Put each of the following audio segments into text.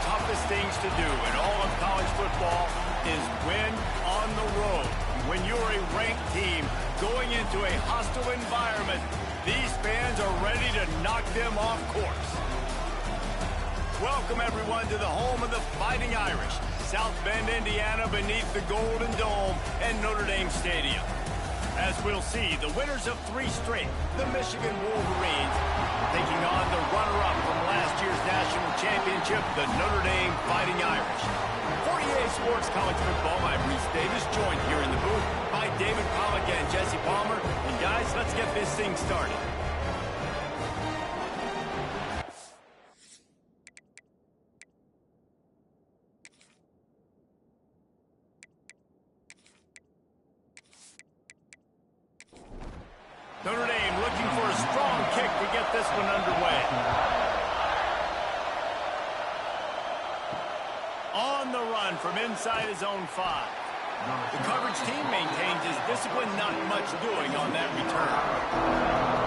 toughest things to do in all of college football is win on the road. When you're a ranked team going into a hostile environment, these fans are ready to knock them off course. Welcome, everyone, to the home of the Fighting Irish, South Bend, Indiana, beneath the Golden Dome and Notre Dame Stadium. As we'll see, the winners of 3 straight, the Michigan Wolverines, taking on the runner-up from last year's national championship, the Notre Dame Fighting Irish. For EA Sports College Football, I'm Reese Davis, joined here in the booth by David Pollack and Jesse Palmer. And guys, let's get this thing started. Notre Dame looking for a strong kick to get this one underway. On the run from inside his own 5. The coverage team maintains his discipline, not much doing on that return.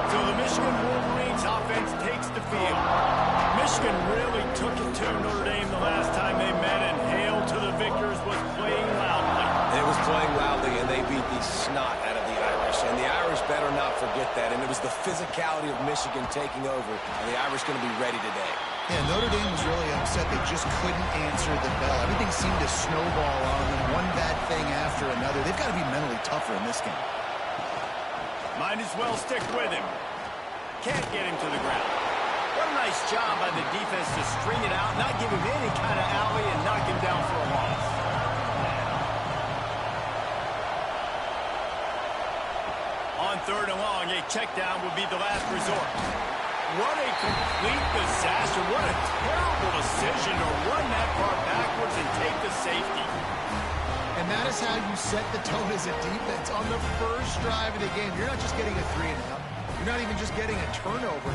So the Michigan Wolverines offense takes the field. Michigan really took it to Notre Dame the last time they met, and hail to the victors was playing loudly. It was playing loudly, and they beat the snot out of the Irish. And the Irish better not forget that. And it was the physicality of Michigan taking over, and the Irish going to be ready today. Yeah, Notre Dame was really upset. They just couldn't answer the bell. Everything seemed to snowball on them, one bad thing after another. They've got to be mentally tougher in this game. Might as well stick with him. Can't get him to the ground. What a nice job by the defense to string it out, not give him any kind of alley, and knock him down for a loss. On 3rd and long, a check down would be the last resort. What a complete disaster. What a terrible decision to run that far backwards and take the safety. And that is how you set the tone as a defense. On the first drive of the game, you're not just getting a 3-and-out. You're not even just getting a turnover,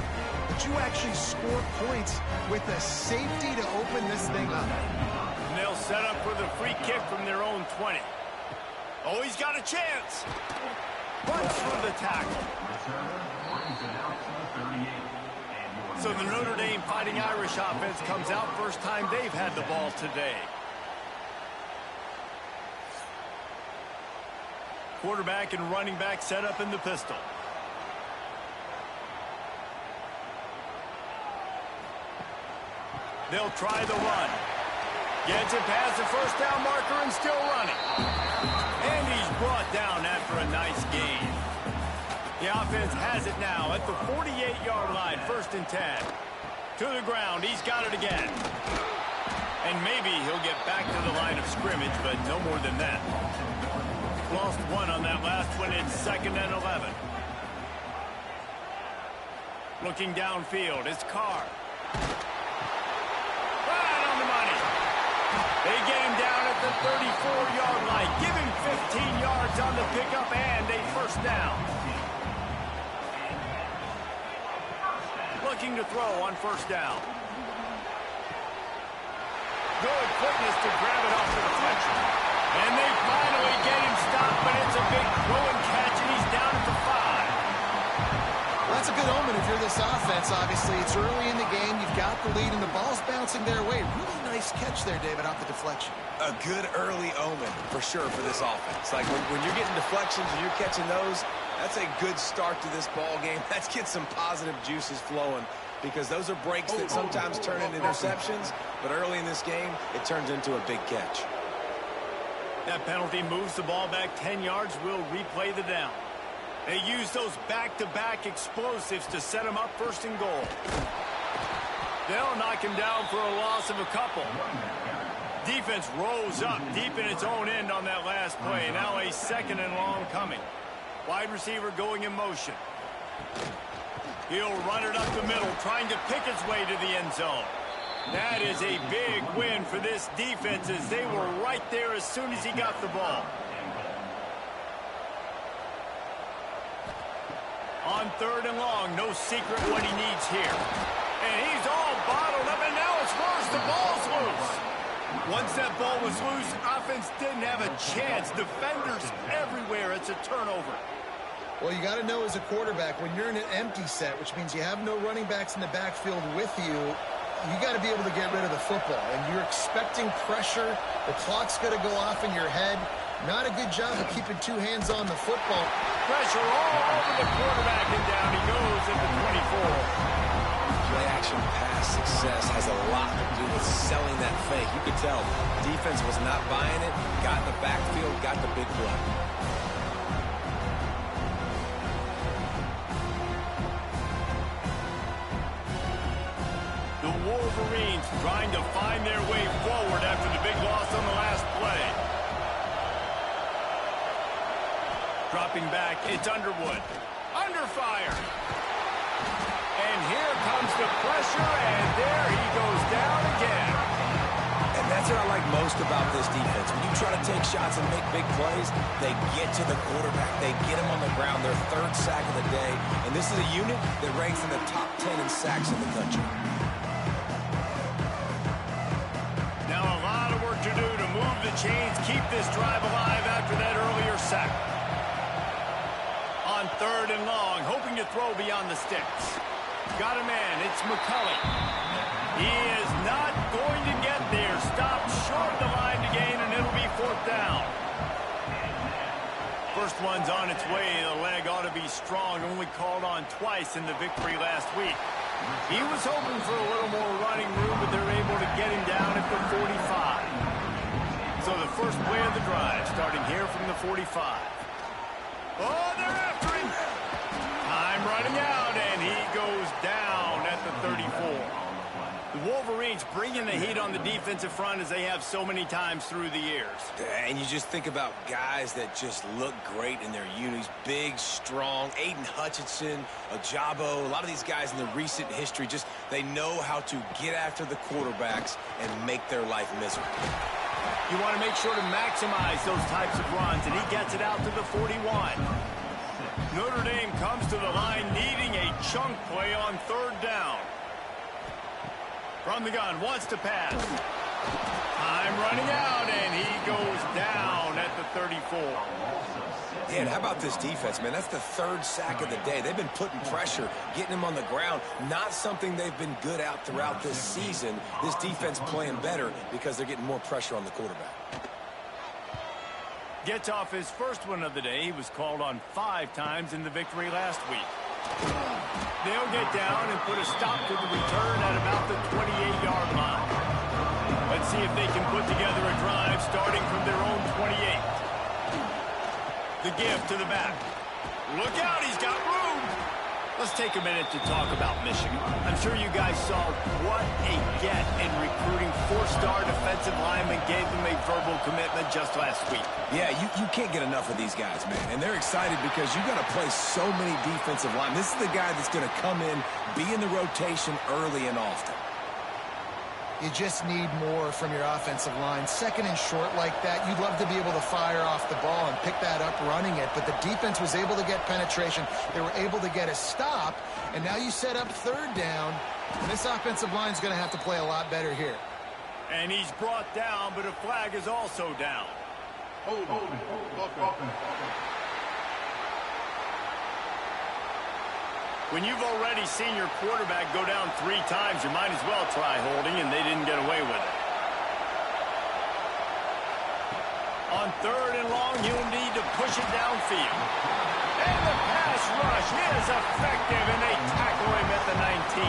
but you actually score points with a safety to open this thing up. And they'll set up for the free kick from their own 20. Oh, he's got a chance. Runs through the tackle. So the Notre Dame Fighting Irish offense comes out first time they've had the ball today. Quarterback and running back set up in the pistol. They'll try the run. Gets it past the first down marker and still running. And he's brought down after a nice gain. The offense has it now at the 48-yard line, 1st and 10. To the ground, he's got it again. And maybe he'll get back to the line of scrimmage, but no more than that. Lost 1 on that last one. It's 2nd and 11. Looking downfield, it's Carr. Right on the money. They get him down at the 34-yard line. Give him 15 yards on the pickup and a 1st down. Looking to throw on 1st down. Good quickness to grab it off the deflection. And they finally get him stopped, but it's a big throw and catch, and he's down at the 5. Well, that's a good omen if you're this offense, obviously. It's early in the game. You've got the lead, and the ball's bouncing their way. Really nice catch there, David, off the deflection. A good early omen, for sure, for this offense. Like, when you're getting deflections and you're catching those, that's a good start to this ball game. Let's get some positive juices flowing, because those are breaks that sometimes turn into interceptions, but early in this game, it turns into a big catch. That penalty moves the ball back 10 yards. We'll replay the down. They use those back-to-back explosives to set him up 1st and goal. They'll knock him down for a loss of a couple. Defense rose up deep in its own end on that last play. Now a 2nd and long coming. Wide receiver going in motion. He'll run it up the middle, trying to pick its way to the end zone. That is a big win for this defense, as they were right there as soon as he got the ball. On 3rd and long, no secret what he needs here. And he's all bottled up, and now it's worse. The ball's loose. Once that ball was loose, offense didn't have a chance. Defenders everywhere. It's a turnover. Well, you got to know as a quarterback, when you're in an empty set, which means you have no running backs in the backfield with you, you got to be able to get rid of the football, and you're expecting pressure. The clock's going to go off in your head. Not a good job of keeping two hands on the football. Pressure all over the quarterback, and down he goes at the 24. Play-action pass success has a lot to do with selling that fake. You could tell defense was not buying it, got in the backfield, got the big play. The Wolverines trying to find their way forward after the big loss on the last play. Dropping back, it's Underwood. Under fire. And here comes the pressure, and there he goes down again. And that's what I like most about this defense. When you try to take shots and make big plays, they get to the quarterback. They get him on the ground, their third sack of the day. And this is a unit that ranks in the top 10 in sacks in the country. Now a lot of work to do to move the chains, keep this drive alive after that earlier sack. On 3rd and long, hoping to throw beyond the sticks. Got a man, it's McCulley. He is not going to get there. Stopped short of the line to gain, and it'll be 4th down. First one's on its way. The leg ought to be strong. Only called on twice in the victory last week. He was hoping for a little more running room, but they're able to get him down at the 45. So the first play of the drive, starting here from the 45. Oh, they're after him. Time running out, and he goes down at the 34. The Wolverines bringing the heat on the defensive front as they have so many times through the years. And you just think about guys that just look great in their unis. Big, strong, Aiden Hutchinson, Ajabo, a lot of these guys in the recent history, just they know how to get after the quarterbacks and make their life miserable. You want to make sure to maximize those types of runs, and he gets it out to the 41. Notre Dame comes to the line needing a chunk play on 3rd down. From the gun, wants to pass. Time running out, and he goes down at the 34. And how about this defense, man? That's the 3rd sack of the day. They've been putting pressure, getting him on the ground. Not something they've been good at throughout this season. This defense playing better because they're getting more pressure on the quarterback. Gets off his first one of the day. He was called on 5 times in the victory last week. They'll get down and put a stop to the return at about the 28-yard line. Let's see if they can put together a drive starting from their own 28. The give to the back. Look out, he's got room. Let's take a minute to talk about Michigan. I'm sure you guys saw what a get in recruiting 4-star defensive linemen gave them a verbal commitment just last week. Yeah, you can't get enough of these guys, man. And they're excited because you got to play so many defensive linemen. This is the guy that's going to come in, be in the rotation early and often. You just need more from your offensive line. 2nd and short like that, you'd love to be able to fire off the ball and pick that up running it, but the defense was able to get penetration. They were able to get a stop, and now you set up 3rd down, and this offensive line is going to have to play a lot better here. And he's brought down, but a flag is also down. Hold on. When you've already seen your quarterback go down 3 times, you might as well try holding, and they didn't get away with it. On 3rd and long, you'll need to push it downfield. And the pass rush is effective, and they tackle him at the 19.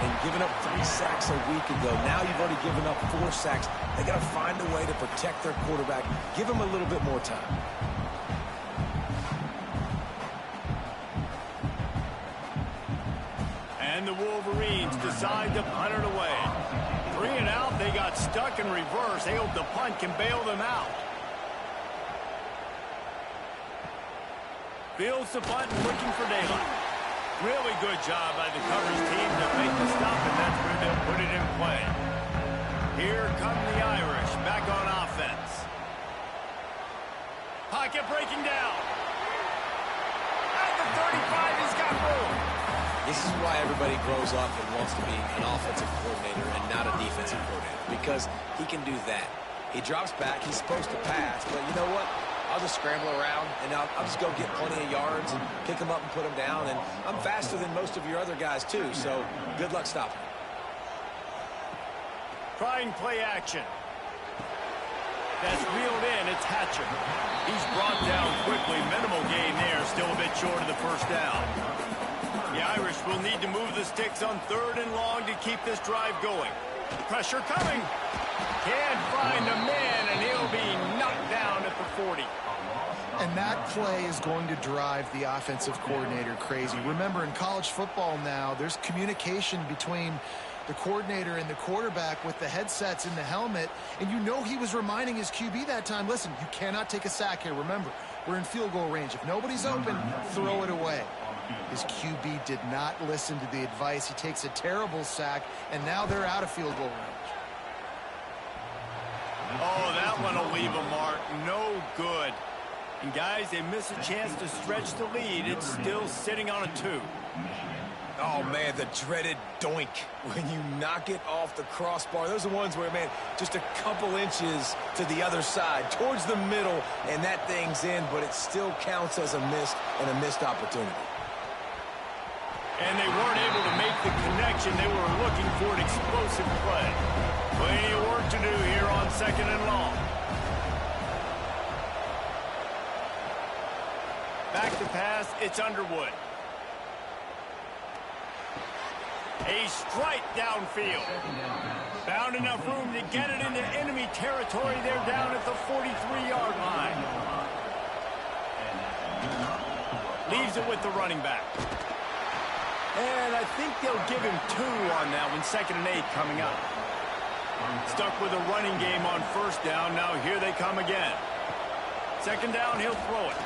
And giving up 3 sacks a week ago, now you've already given up 4 sacks. They got to find a way to protect their quarterback. Give him a little bit more time. And the Wolverines decide to punt it away. 3 and out, they got stuck in reverse. They hope the punt can bail them out. Fields the punt, looking for daylight. Really good job by the coverage team to make the stop, and that's where they'll put it in play. Here come the Irish, back on offense. Pocket breaking down. At the 35, he's got room. This is why everybody grows up and wants to be an offensive coordinator and not a defensive coordinator, because he can do that. He drops back, he's supposed to pass, but you know what? I'll just scramble around, and I'll just go get plenty of yards and pick them up and put them down, and I'm faster than most of your other guys, too, so good luck stopping. Trying play action. That's reeled in. It's Hatcher. He's brought down quickly. Minimal gain there. Still a bit short of the first down. The Irish will need to move the sticks on 3rd and long to keep this drive going. Pressure coming. Can't find a man, and he'll be knocked down at the 40. And that play is going to drive the offensive coordinator crazy. Remember, in college football now, there's communication between the coordinator and the quarterback with the headsets in the helmet, and you know he was reminding his QB that time, listen, you cannot take a sack here. Remember, we're in field goal range. If nobody's open, throw it away. His QB did not listen to the advice. He takes a terrible sack, and now they're out of field goal range. Oh, that one will leave a mark. No good. And guys, they miss a chance to stretch the lead. It's still sitting on a 2. Oh, man, the dreaded doink when you knock it off the crossbar. Those are ones where, man, just a couple inches to the other side, towards the middle, and that thing's in, but it still counts as a miss and a missed opportunity. And they weren't able to make the connection. They were looking for an explosive play. Plenty of work to do here on 2nd and long. Back to pass, it's Underwood. A strike downfield. Found enough room to get it into enemy territory. They're down at the 43-yard line. Leaves it with the running back. And I think they'll give him 2 on that one. 2nd and 8 coming up. Stuck with a running game on 1st down. Now here they come again. 2nd down, he'll throw it.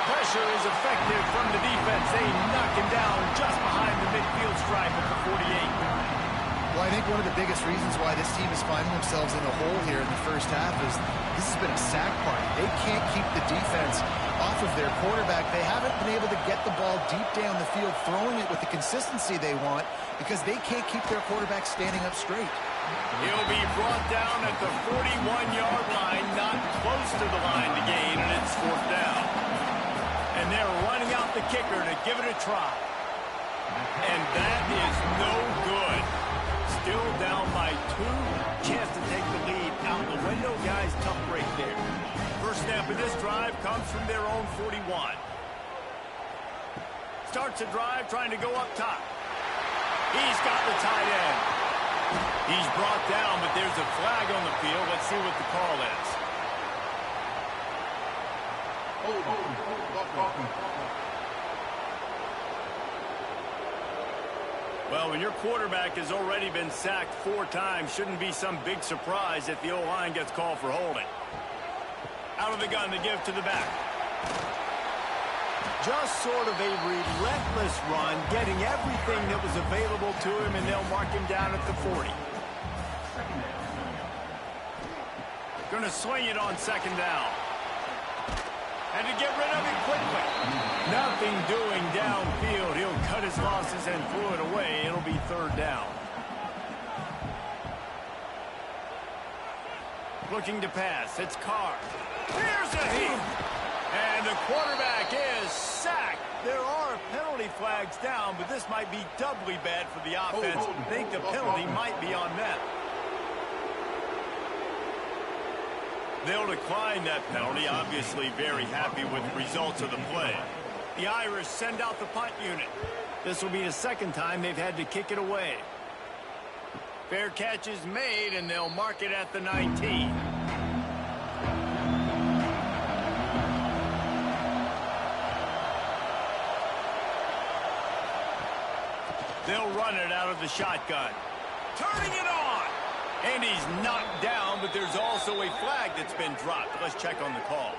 Pressure is effective from the defense. They knock him down just behind the midfield stripe at the 48. Well, I think one of the biggest reasons why this team is finding themselves in a hole here in the first half is this has been a sack party. They can't keep the defense off of their quarterback. They haven't been able to get the ball deep down the field, throwing it with the consistency they want because they can't keep their quarterback standing up straight. He'll be brought down at the 41-yard line, not close to the line to gain, and it's 4th down. And they're running out the kicker to give it a try. And that is no good. Still down by 2. Chance to take the lead out the window. Guys, tough break there. First snap of this drive comes from their own 41. Starts a drive trying to go up top. He's got the tight end. He's brought down, but there's a flag on the field. Let's see what the call is. Well, when your quarterback has already been sacked 4 times, shouldn't be some big surprise if the O-line gets called for holding. Out of the gun to give to the back. Just sort of a relentless run, getting everything that was available to him, and they'll mark him down at the 40. Going to swing it on 2nd down. And to get rid of it quickly. Nothing doing downfield. He'll cut his losses and throw it away. It'll be 3rd down. Looking to pass. It's Carr. Here's a heat. And the quarterback is sacked. There are penalty flags down, but this might be doubly bad for the offense. I think the penalty might be on them. They'll decline that penalty, obviously very happy with the results of the play. The Irish send out the punt unit. This will be the 2nd time they've had to kick it away. Fair catch is made, and they'll mark it at the 19. They'll run it out of the shotgun. Turning it on! And he's knocked down, but there's also a flag that's been dropped. Let's check on the call.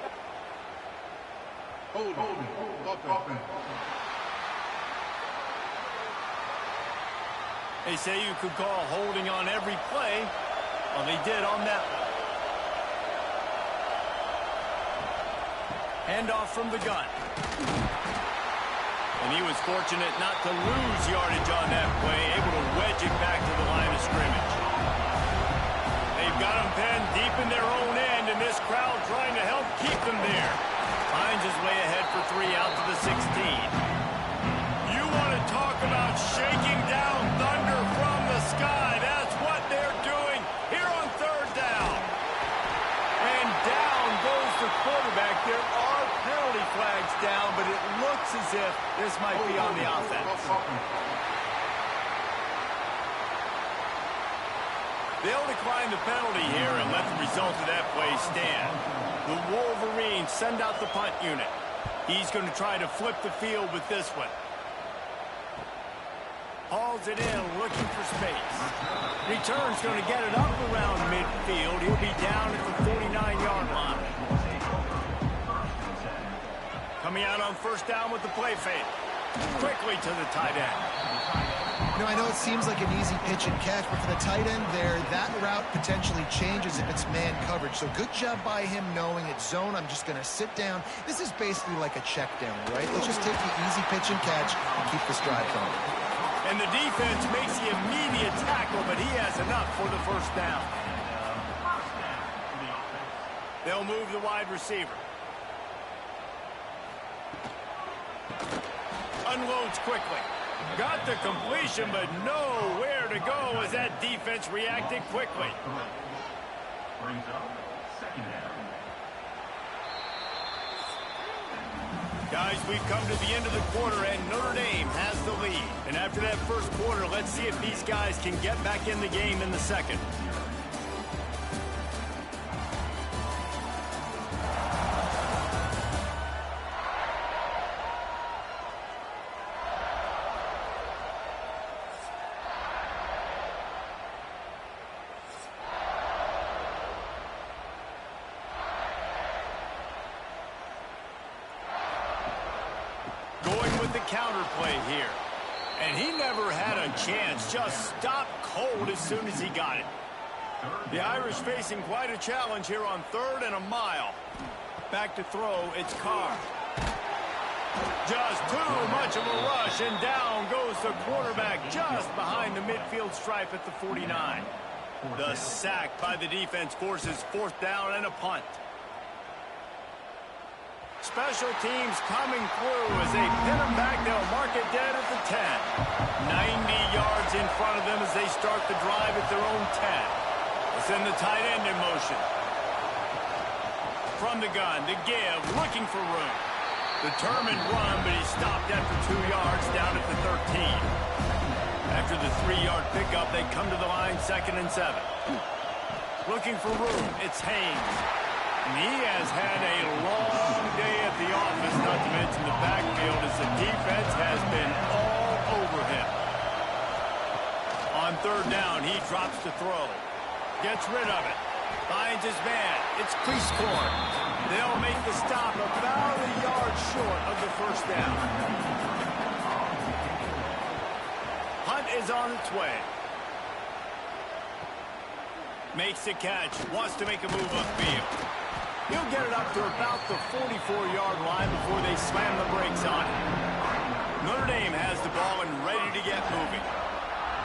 They say you could call holding on every play. Well, they did on that one. Handoff from the gun. And he was fortunate not to lose yardage on that play, able to wedge it back to the line of scrimmage. They've got him pinned deep in their own end, and this crowd trying to help keep them there. Finds his way ahead for 3 out to the 16. You want to talk about shaking down thunder? There are penalty flags down, but it looks as if this might be on the offense. They'll decline the penalty here and let the result of that play stand. The Wolverines send out the punt unit. He's going to try to flip the field with this one. Hauls it in, looking for space. Return's going to get it up around midfield. He'll be down at the 49-yard line. Coming out on first down with the play fake. Quickly to the tight end. You know, I know it seems like an easy pitch and catch, but for the tight end there, that route potentially changes if it's man coverage. So good job by him knowing it's zone. I'm just going to sit down. This is basically like a check down, right? Let's just take the easy pitch and catch and keep this drive going. And the defense makes the immediate tackle, but he has enough for the first down. They'll move the wide receiver. Unloads quickly. Got the completion, but nowhere to go as that defense reacted quickly. Brings up second down. Guys, we've come to the end of the quarter, and Notre Dame has the lead. And after that first quarter, let's see if these guys can get back in the game in the second. Counter play here. And he never had a chance. Just stopped cold as soon as he got it. The Irish facing quite a challenge here on 3rd and a mile. Back to throw, it's Carr. Just too much of a rush, and down goes the quarterback just behind the midfield stripe at the 49. The sack by the defense forces 4th down and a punt. Special teams coming through as they pin them back. They'll mark it dead at the 10. 90 yards in front of them as they start the drive at their own 10. It's in the tight end in motion. From the gun, the give, looking for room. Determined run, but he stopped after 2 yards down at the 13. After the 3-yard pickup, they come to the line 2nd and 7. Looking for room, it's Haynes. And he has had a long day at the office, not to mention the backfield, as the defense has been all over him. On 3rd down, he drops to throw. Gets rid of it. Finds his man. It's Cleescorn. They'll make the stop about a yard short of the first down. Hunt is on its way. Makes the catch. Wants to make a move upfield. He'll get it up to about the 44-yard line before they slam the brakes on it. Notre Dame has the ball and ready to get moving.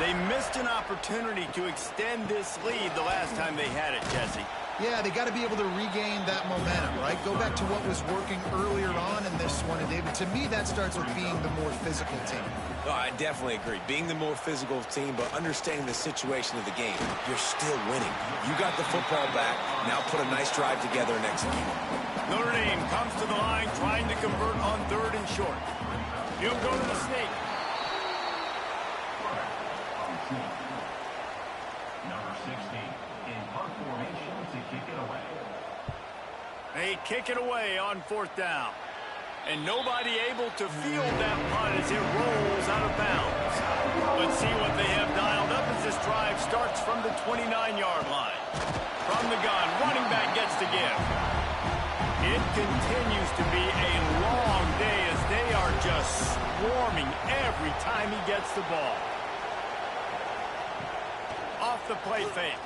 They missed an opportunity to extend this lead the last time they had it, Jesse. Yeah, they got to be able to regain that momentum, right? Go back to what was working earlier on in this one. And David, to me, that starts with being the more physical team. Oh, I definitely agree. Being the more physical team, but understanding the situation of the game. You're still winning. You got the football back. Now put a nice drive together and execute. Notre Dame comes to the line trying to convert on 3rd and short. He'll go to the sneak. Number 16 in punt formation to kick it away. They kick it away on 4th down. And nobody able to field that punt as it rolls out of bounds. Let's see what they have dialed up as this drive starts from the 29-yard line. From the gun, running back gets the give. It continues to be a long day as they are just swarming every time he gets the ball. Off the play fake.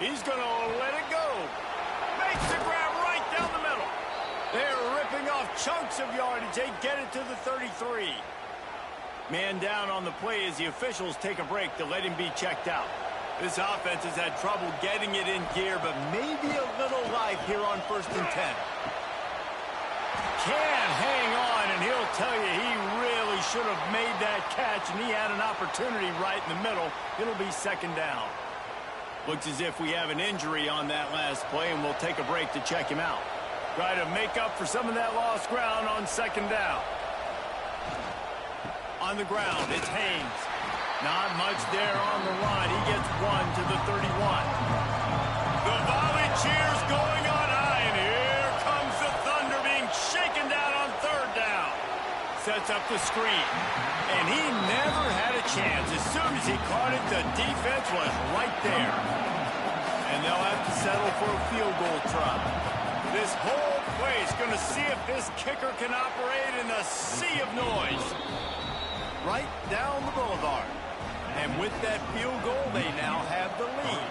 He's going to let it go. Makes the grab right down the middle. They're ripping off chunks of yardage. They get it to the 33. Man down on the play as the officials take a break to let him be checked out. This offense has had trouble getting it in gear, but maybe a little life here on 1st and 10. Can't hang on, and he'll tell you he really should have made that catch, and he had an opportunity right in the middle. It'll be 2nd down. Looks as if we have an injury on that last play, and we'll take a break to check him out. Try to make up for some of that lost ground on second down. On the ground, it's Haynes. Not much there on the line. He gets one to the 31. The volley cheers going on high, and here comes the Thunder being shaken down on third down. Sets up the screen, and he never had a chance. As soon as he caught it, the defense was right there. And they'll have to settle for a field goal try. This whole play is going to see if this kicker can operate in a sea of noise. Right down the boulevard. And with that field goal, they now have the lead.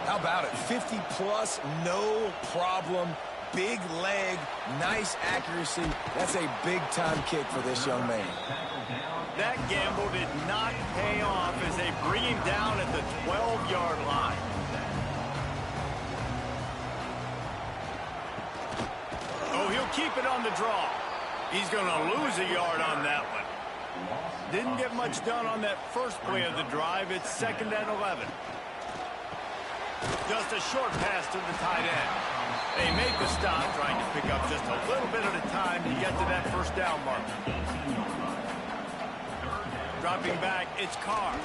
How about it? 50-plus, no problem. Big leg, nice accuracy. That's a big-time kick for this young man. That gamble did not pay off as they bring him down at the 12-yard line. Oh, he'll keep it on the draw. He's going to lose a yard on that one. Didn't get much done on that first play of the drive. It's 2nd and 11. Just a short pass to the tight end. They make the stop, trying to pick up just a little bit at a time to get to that first down marker. Dropping back, it's Carr.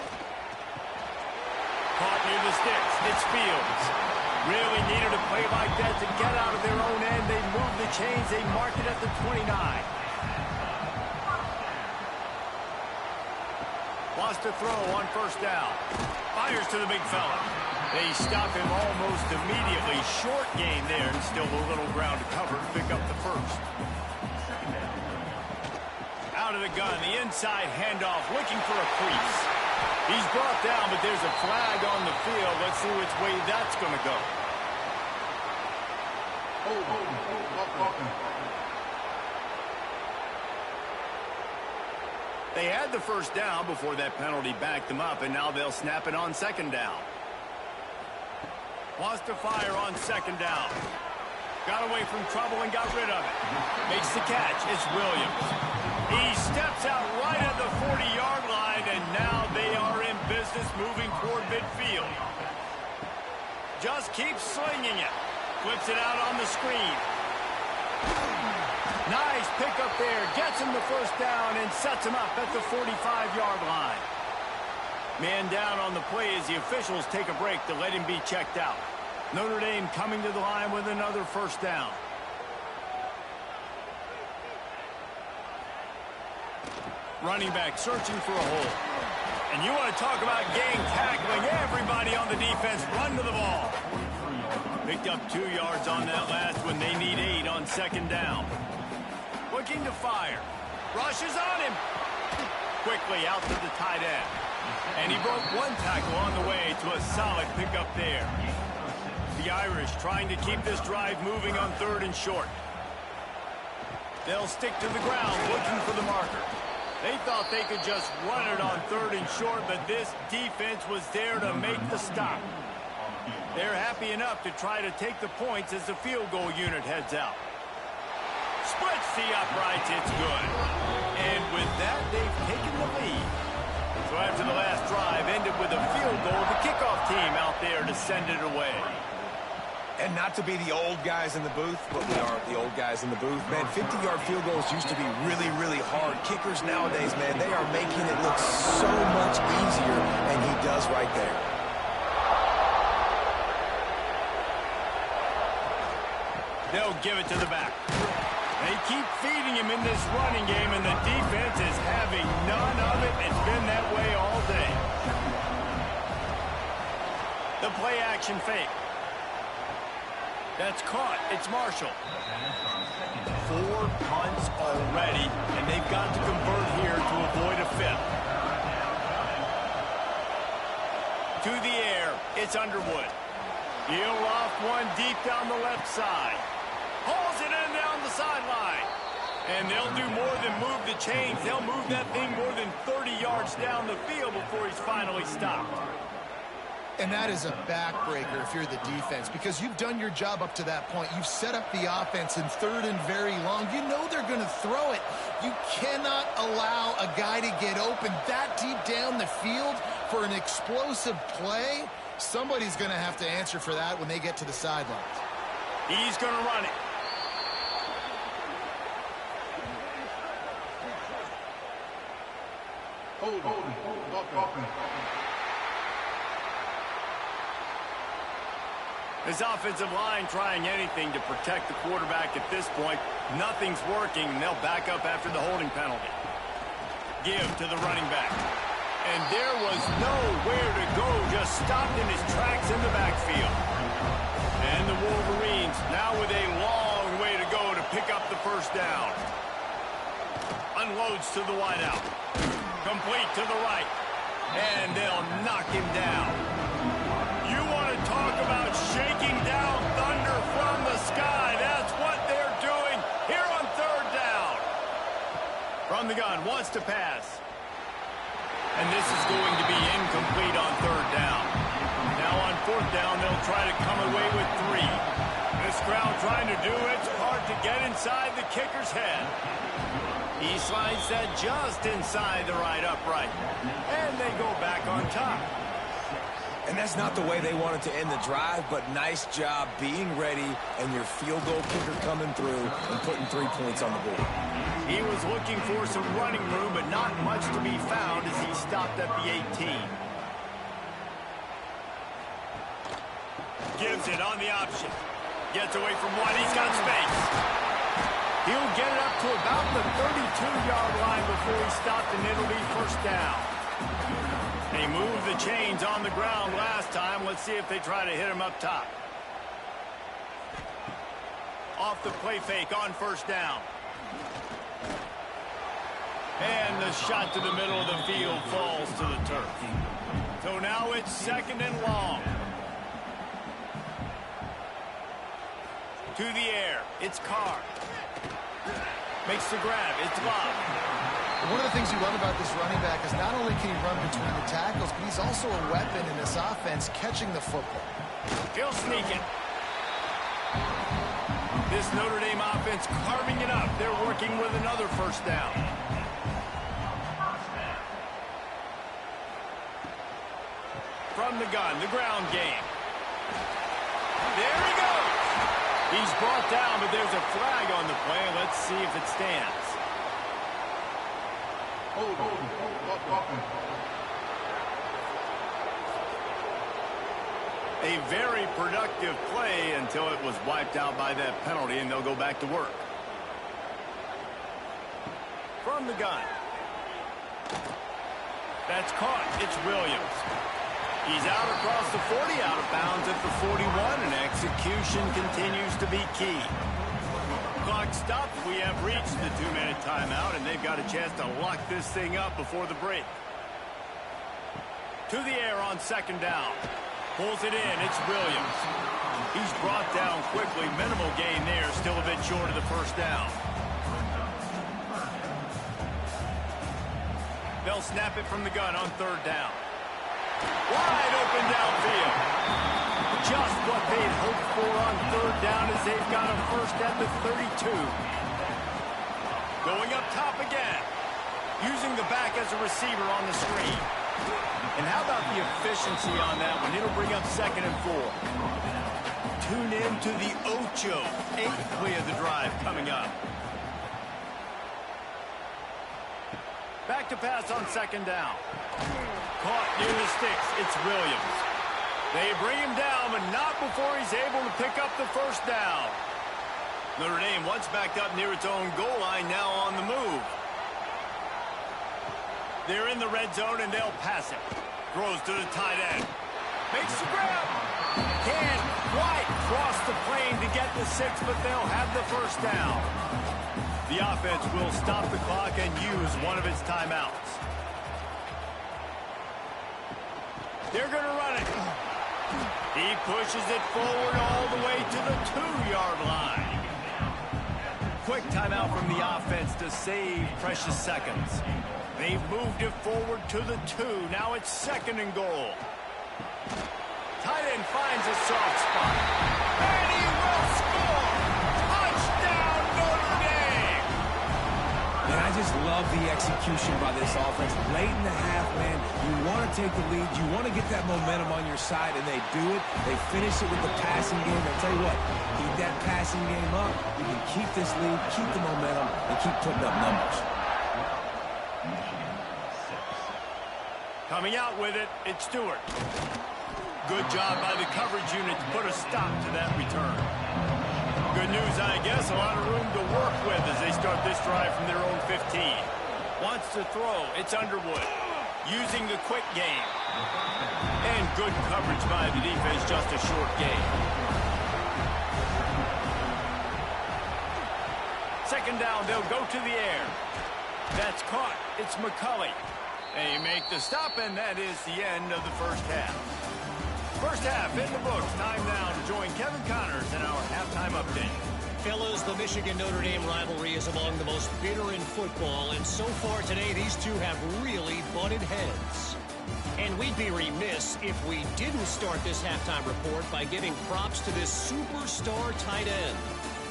Caught near the sticks. It's Fields. Really needed a play like that to get out of their own end. They move the chains. They mark it at the 29. Wants to throw on first down. Fires to the big fella. They stop him almost immediately. Short gain there, and still a little ground to cover to pick up the first. Out of the gun, the inside handoff, looking for a crease. He's brought down, but there's a flag on the field. Let's see which way that's going to go. They had the first down before that penalty backed them up, and now they'll snap it on second down. Wants to fire on second down. Got away from trouble and got rid of it. Makes the catch. It's Williams. He steps out right at the 40-yard line, and now they are in business moving toward midfield. Just keeps slinging it. Flips it out on the screen. Nice pickup there. Gets him the first down and sets him up at the 45-yard line. Man down on the play as the officials take a break to let him be checked out. Notre Dame coming to the line with another first down. Running back searching for a hole. And you want to talk about gang tackling. Everybody on the defense run to the ball. Picked up 2 yards on that last one. They need 8 on second down. Looking to fire. Rushes on him. Quickly out to the tight end. And he broke 1 tackle on the way to a solid pickup there. The Irish trying to keep this drive moving on 3rd and short. They'll stick to the ground looking for the marker. They thought they could just run it on 3rd and short, but this defense was there to make the stop. They're happy enough to try to take the points as the field goal unit heads out. Splits the uprights, it's good. And with that, they've taken the lead. So after the last drive ended with a field goal, the kickoff team out there to send it away. And not to be the old guys in the booth, but we are the old guys in the booth. Man, 50-yard field goals used to be really, really hard. Kickers nowadays, man, they are making it look so much easier, and he does right there. They'll give it to the back. They keep feeding him in this running game, and the defense is having none of it. It's been that way all day. The play-action fake. That's caught. It's Marshall. 4 punts already, and they've got to convert here to avoid a 5th. To the air, it's Underwood. He'll loft one deep down the left side. Hauls it in down the sideline. And they'll do more than move the chains. They'll move that thing more than 30 yards down the field before he's finally stopped. And that is a backbreaker if you're the defense, because you've done your job up to that point. You've set up the offense in 3rd and very long. You know they're going to throw it. You cannot allow a guy to get open that deep down the field for an explosive play. Somebody's going to have to answer for that when they get to the sidelines. He's going to run it. His offensive line trying anything to protect the quarterback at this point. Nothing's working, and they'll back up after the holding penalty. Give to the running back. And there was nowhere to go, just stopped in his tracks in the backfield. And the Wolverines now with a long way to go to pick up the first down. Unloads to the wideout. Complete to the right. And they'll knock him down. You want to talk about shaking down thunder from the sky. That's what they're doing here on third down. From the gun, wants to pass. And this is going to be incomplete on third down. Now on fourth down, they'll try to come away with 3. This crowd trying to do its part to get inside the kicker's head. He slides that just inside the right upright. And they go back on top. And that's not the way they wanted to end the drive, but nice job being ready and your field goal kicker coming through and putting 3 points on the board. He was looking for some running room, but not much to be found as he stopped at the 18. Gives it on the option. Gets away from one. He's got space. He'll get it up to about the 32-yard line before he stopped, and it'll be first down. They moved the chains on the ground last time. Let's see if they try to hit him up top. Off the play fake on first down. And the shot to the middle of the field falls to the turf. So now it's second and long. To the air. It's Carr. Makes the grab. It's Bob. One of the things you love about this running back is not only can he run between the tackles, but he's also a weapon in this offense catching the football. He'll sneak it. This Notre Dame offense carving it up. They're working with another first down. From the gun, the ground game. There he goes. He's brought down, but there's a flag on the play. Let's see if it stands. A very productive play until it was wiped out by that penalty, and they'll go back to work. From the gun. That's caught. It's Williams. He's out across the 40, out of bounds at the 41, and execution continues to be key. Clock stopped. We have reached the 2-minute timeout, and they've got a chance to lock this thing up before the break. To the air on second down. Pulls it in. It's Williams. He's brought down quickly. Minimal gain there. Still a bit short of the first down. They'll snap it from the gun on third down. Wide open downfield. Just what they'd hoped for on third down as they've got a first at the 32. Going up top again. Using the back as a receiver on the screen. And how about the efficiency on that one? It'll bring up second and 4. Tune in to the Ocho. 8th play of the drive coming up. Back to pass on second down. Caught near the sticks. It's Williams. They bring him down, but not before he's able to pick up the first down. Notre Dame once backed up near its own goal line, now on the move. They're in the red zone, and they'll pass it. Throws to the tight end. Makes the grab. Can't quite cross the plane to get the 6, but they'll have the first down. The offense will stop the clock and use one of its timeouts. They're going to run it. He pushes it forward all the way to the 2-yard line. Quick timeout from the offense to save precious seconds. They've moved it forward to the 2. Now it's second and goal. Tight end finds a soft spot. And he will score! Touchdown, Notre Dame! And I just love love the execution by this offense. Late in the half, man, you want to take the lead. You want to get that momentum on your side, and they do it. They finish it with the passing game. I'll tell you what, keep that passing game up. You can keep this lead, keep the momentum, and keep putting up numbers. Coming out with it, it's Stewart. Good job by the coverage unit to put a stop to that return. Good news, I guess, a lot of room to work with as they start this drive from their own 15. Wants to throw, it's Underwood. Using the quick game. And good coverage by the defense, just a short gain. Second down, they'll go to the air. That's caught, it's McCulley. They make the stop, and that is the end of the first half. First half in the books. Time now to join Kevin Connors in our halftime update. Fellas, the Michigan-Notre Dame rivalry is among the most bitter in football, and so far today, these two have really butted heads. And we'd be remiss if we didn't start this halftime report by giving props to this superstar tight end.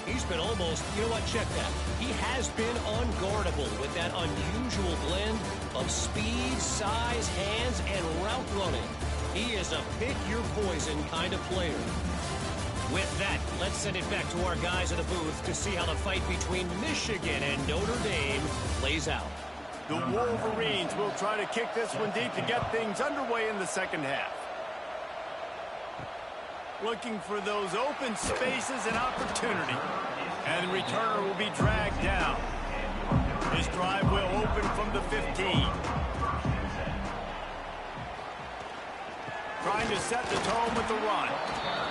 He's been almost, you know what, check that. He has been unguardable with that unusual blend of speed, size, hands, and route running. He is a pick-your-poison kind of player. With that, let's send it back to our guys in the booth to see how the fight between Michigan and Notre Dame plays out. The Wolverines will try to kick this one deep to get things underway in the second half. Looking for those open spaces and opportunity. And the returner will be dragged down. This drive will open from the 15. Trying to set the tone with the run.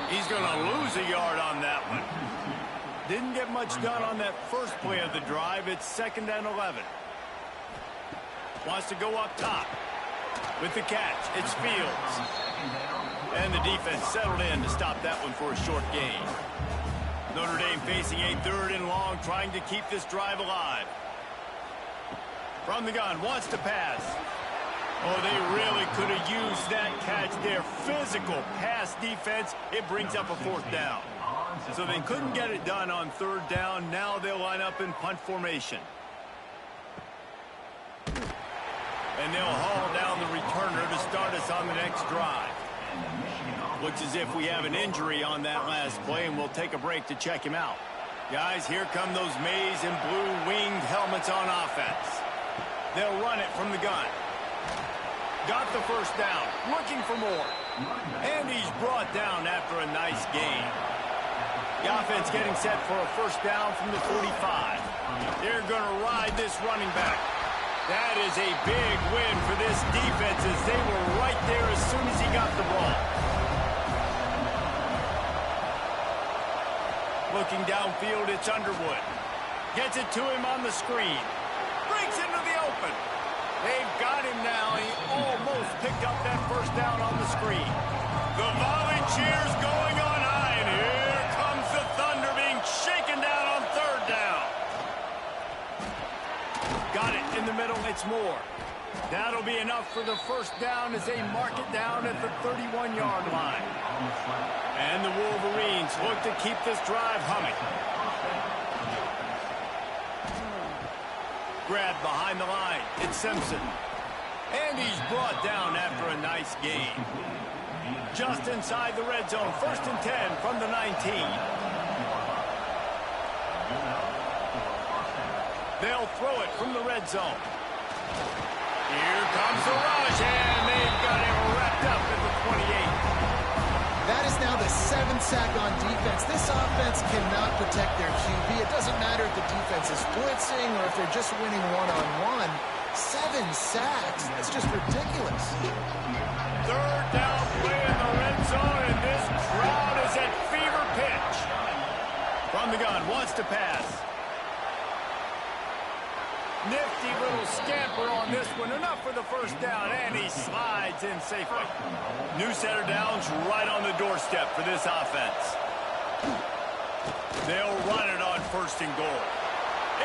He's going to lose a yard on that one. Didn't get much done on that first play of the drive. It's 2nd and 11. Wants to go up top. With the catch, it's Fields. And the defense settled in to stop that one for a short gain. Notre Dame facing a 3rd and long, trying to keep this drive alive. From the gun, wants to pass. Oh, they really could have used that catch there. Physical pass defense. It brings up a 4th down. So they couldn't get it done on 3rd down. Now they'll line up in punt formation. And they'll haul down the returner to start us on the next drive. Looks as if we have an injury on that last play, and we'll take a break to check him out. Guys, here come those maize and blue winged helmets on offense. They'll run it from the gun. Got the first down, looking for more. And he's brought down after a nice gain. The offense getting set for a first down from the 45. They're going to ride this running back. That is a big win for this defense as they were right there as soon as he got the ball. Looking downfield, it's Underwood. Gets it to him on the screen. Breaks into the open. They've got him now. He almost picked up that first down on the screen. The volley cheers going on high, and here comes the Thunder being shaken down on 3rd down. Got it in the middle, it's Moore. That'll be enough for the first down as they mark it down at the 31-yard line. And the Wolverines look to keep this drive humming. Grab behind the line. It's Simpson. And he's brought down after a nice gain. Just inside the red zone. 1st and 10 from the 19. They'll throw it from the red zone. Here comes the rush, and they've got him wrapped up at the 28. That is now the 7th sack on defense. This offense cannot protect their QB. It doesn't matter if the defense is blitzing or if they're just winning one-on-one. 7 sacks. That's just ridiculous. 3rd down play in the red zone, and this crowd is at fever pitch. From the gun, wants to pass. Nifty little scamper on this one. Enough for the first down, and he slides in safely. New center downs right on the doorstep for this offense. They'll run it on 1st and goal.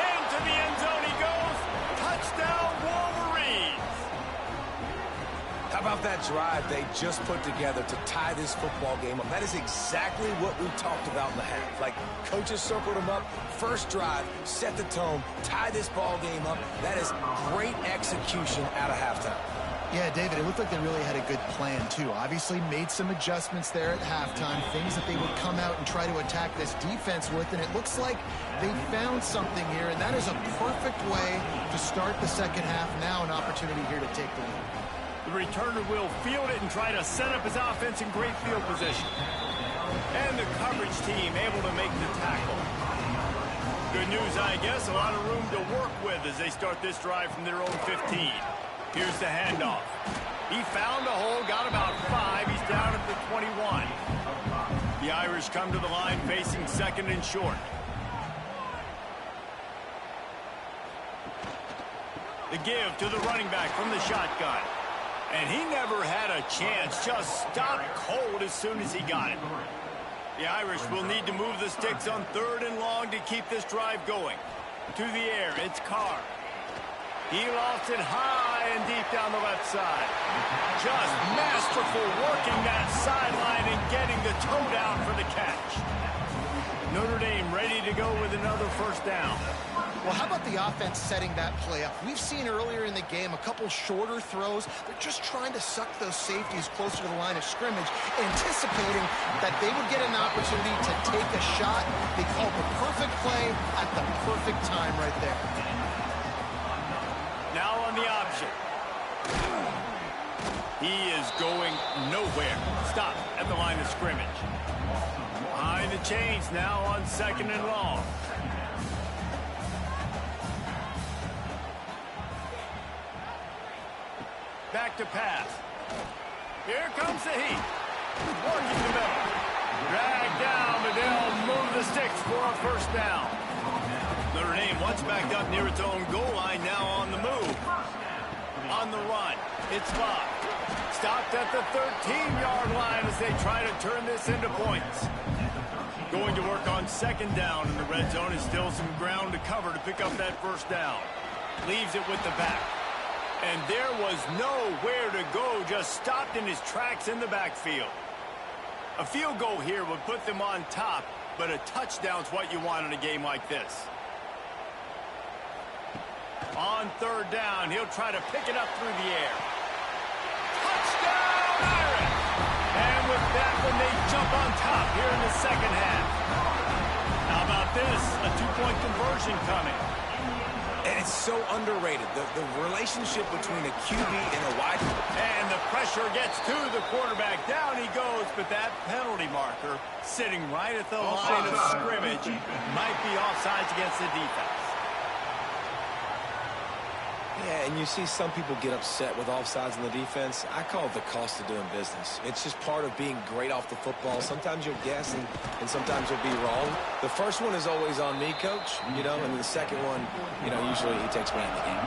Into the end zone he goes. Touchdown, Wolverines. How about that drive they just put together to tie this football game up? That is exactly what we talked about in the half. Like, coaches circled them up. First drive, set the tone, tie this ball game up. That is great execution out of halftime. Yeah, David, it looked like they really had a good plan, too. Obviously made some adjustments there at halftime, things that they would come out and try to attack this defense with, and it looks like they found something here, and that is a perfect way to start the second half. Now an opportunity here to take the lead. The returner will field it and try to set up his offense in great field position. And the coverage team able to make the tackle. Good news, I guess, a lot of room to work with as they start this drive from their own 15. Here's the handoff. He found a hole, got about 5. He's down at the 21. The Irish come to the line facing second and short. The give to the running back from the shotgun. And he never had a chance, just stopped cold as soon as he got it. The Irish will need to move the sticks on 3rd and long to keep this drive going. To the air, it's Carr. He lofts it high and deep down the left side. Just masterful working that sideline and getting the toe down for the catch. Notre Dame ready to go with another first down. Well, how about the offense setting that play up? We've seen earlier in the game a couple shorter throws. They're just trying to suck those safeties closer to the line of scrimmage, anticipating that they would get an opportunity to take a shot. They called the perfect play at the perfect time right there. Now on the option. He is going nowhere. Stop at the line of scrimmage. Behind the chains now on 2nd and long. Back to pass. Here comes the heat. Working the middle. Drag down, but they'll move the sticks for a first down. Notre Dame once backed up near its own goal line, now on the move. On the run, it's locked. Stopped at the 13-yard line as they try to turn this into points. Going to work on 2nd down in the red zone. Is still some ground to cover to pick up that first down. Leaves it with the back. And there was nowhere to go, just stopped in his tracks in the backfield. A field goal here would put them on top, but a touchdown's what you want in a game like this. On 3rd down, he'll try to pick it up through the air. Touchdown, Irish! And with that one, they jump on top here in the second half. How about this? A 2-point conversion coming. And it's so underrated, the relationship between a QB and a wide. And the pressure gets to the quarterback. Down he goes, but that penalty marker sitting right at the line of scrimmage might be offsides against the defense. Yeah, and you see some people get upset with offsides in the defense. I call it the cost of doing business. It's just part of being great off the football. Sometimes you'll guess, and sometimes you'll be wrong. The first one is always on me, Coach, you know, and the second one, you know, usually he takes me in the game.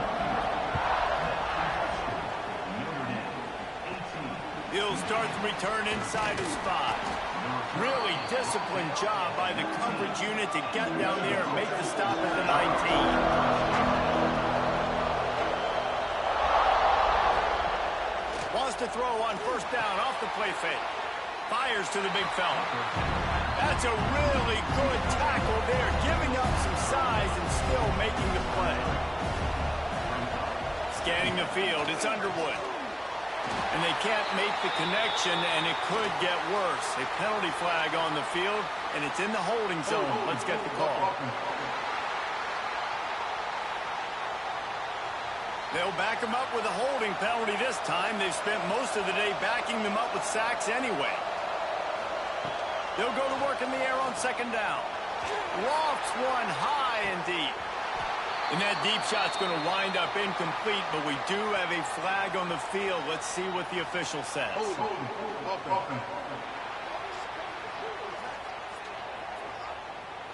He'll start the return inside his 5. Really disciplined job by the coverage unit to get down there and make the stop at the 19. To throw on 1st down off the play fake. Fires to the big fella. That's a really good tackle there, giving up some size and still making the play. Scanning the field, it's Underwood. And they can't make the connection, and it could get worse. A penalty flag on the field, and it's in the holding zone. Let's get the call. They'll back him up with a holding penalty this time. They've spent most of the day backing them up with sacks anyway. They'll go to work in the air on 2nd down. Lofts one high and deep. And that deep shot's going to wind up incomplete, but we do have a flag on the field. Let's see what the official says.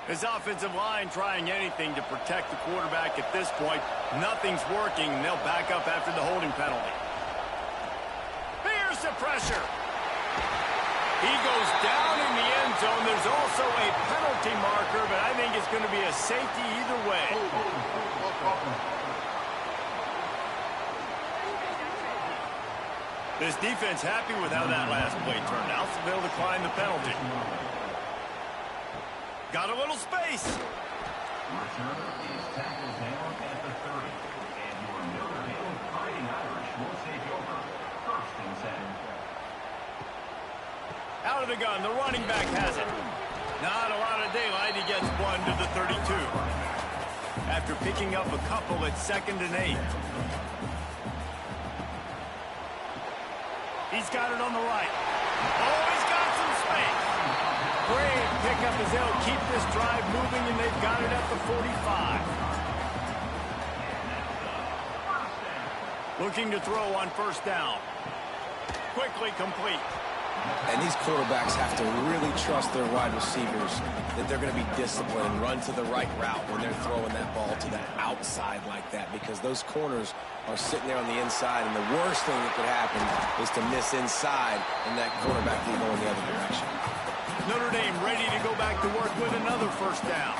His offensive line trying anything to protect the quarterback at this point. Nothing's working, and they'll back up after the holding penalty. Here's the pressure. He goes down in the end zone. There's also a penalty marker, but I think it's going to be a safety either way. This defense happy with how that last play turned out, so they'll decline the penalty. Got a little space. Returner is tackled down at the 30. And your Notre Dame Fighting Irish will take over 1st and 10. Out of the gun, the running back has it. Not a lot of daylight, he gets one to the 32. After picking up a couple at 2nd and 8. He's got it on the right. Oh, he's got some space. Great pickup as they'll keep this drive moving, and they've got it at the 45. Looking to throw on 1st down. Quickly complete. And these quarterbacks have to really trust their wide receivers that they're going to be disciplined and run to the right route when they're throwing that ball to the outside like that, because those corners are sitting there on the inside, and the worst thing that could happen is to miss inside and that quarterback can go in the other direction. Notre Dame ready to go back to work with another 1st down.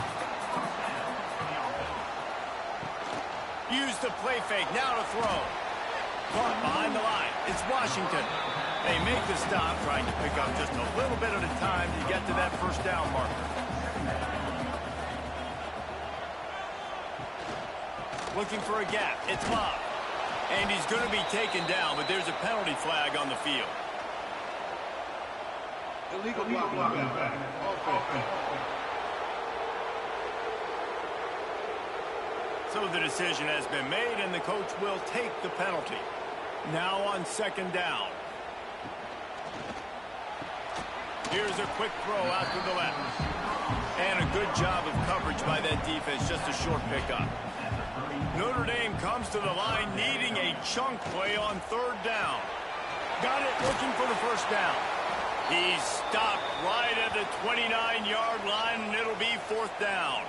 Use the play fake, now to throw. Caught behind the line. It's Washington. They make the stop, trying to pick up just a little bit at a time to get to that 1st down marker. Looking for a gap. It's Bob. And he's going to be taken down, but there's a penalty flag on the field. Illegal blocking back. Offense. So the decision has been made, and the coach will take the penalty. Now on 2nd down. Here's a quick throw out to the left. And a good job of coverage by that defense, just a short pickup. Notre Dame comes to the line needing a chunk play on 3rd down. Got it, looking for the 1st down. He's stopped right at the 29-yard line, and it'll be 4th down.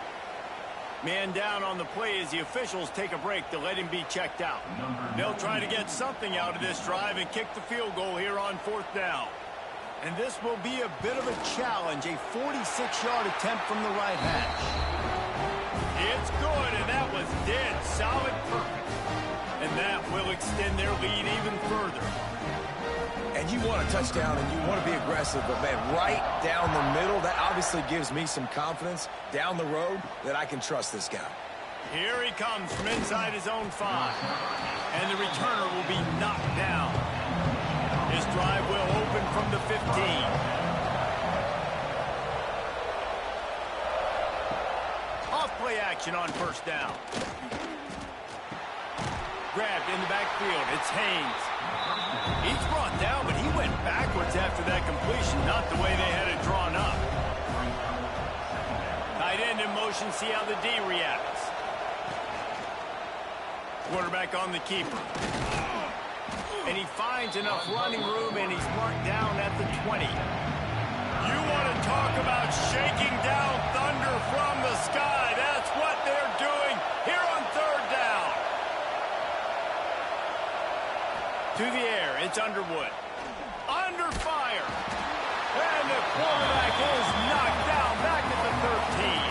Man down on the play as the officials take a break to let him be checked out. They'll try to get something out of this drive and kick the field goal here on 4th down. And this will be a bit of a challenge, a 46-yard attempt from the right hash. It's good, and that was dead solid perfect. And that will extend their lead even further. And you want a touchdown, and you want to be aggressive, but, man, right down the middle, that obviously gives me some confidence down the road that I can trust this guy. Here he comes from inside his own 5. And the returner will be knocked down. His drive will open from the 15. Off play action on 1st down. Grabbed in the backfield. It's Haynes. He's brought down, but he went backwards after that completion, not the way they had it drawn up. Tight end in motion, see how the D reacts. Quarterback on the keeper. And he finds enough running room, and he's marked down at the 20. You want to talk about shaking down thunder from the sky. That's what they're doing here on 3rd down. To the air, it's Underwood. Under fire. And the quarterback is knocked down back at the 13.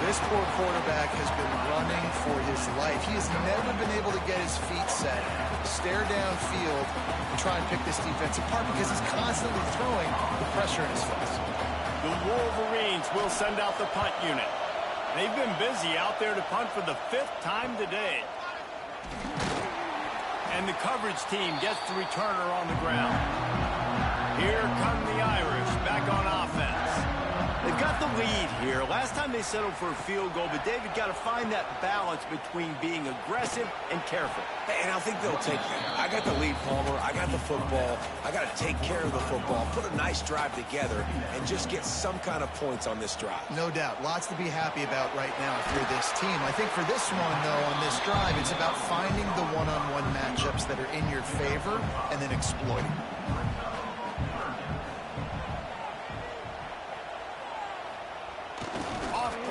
This poor quarterback has been running for his life. He has never been able to get his feet set, stare downfield, and try and pick this defense apart because he's constantly throwing the pressure in his face. The Wolverines will send out the punt unit. They've been busy out there to punt for the 5th time today. And the coverage team gets the returner on the ground. Here come the Irish back on offense. They've got the lead here. Last time they settled for a field goal, but David got to find that balance between being aggressive and careful. And I think they'll take that. I got the lead, Palmer. I got the football. I got to take care of the football, put a nice drive together, and just get some kind of points on this drive. No doubt. Lots to be happy about right now for this team. I think for this one, though, on this drive, it's about finding the one-on-one matchups that are in your favor and then exploiting.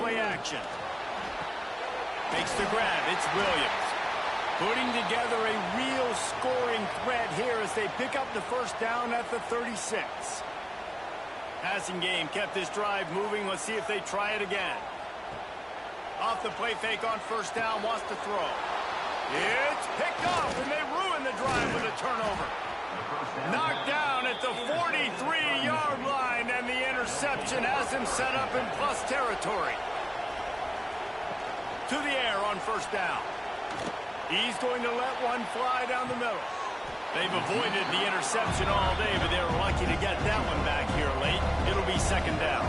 Play action. Makes the grab. It's Williams. Putting together a real scoring threat here as they pick up the 1st down at the 36. Passing game kept this drive moving. Let's see if they try it again. Off the play fake on 1st down. Wants to throw. It's picked off, and they ruin the drive with a turnover. Knocked down at the 43-yard line, and the interception has him set up in plus territory. To the air on first down. He's going to let one fly down the middle. They've avoided the interception all day, but they're lucky to get that one back here late. It'll be second down.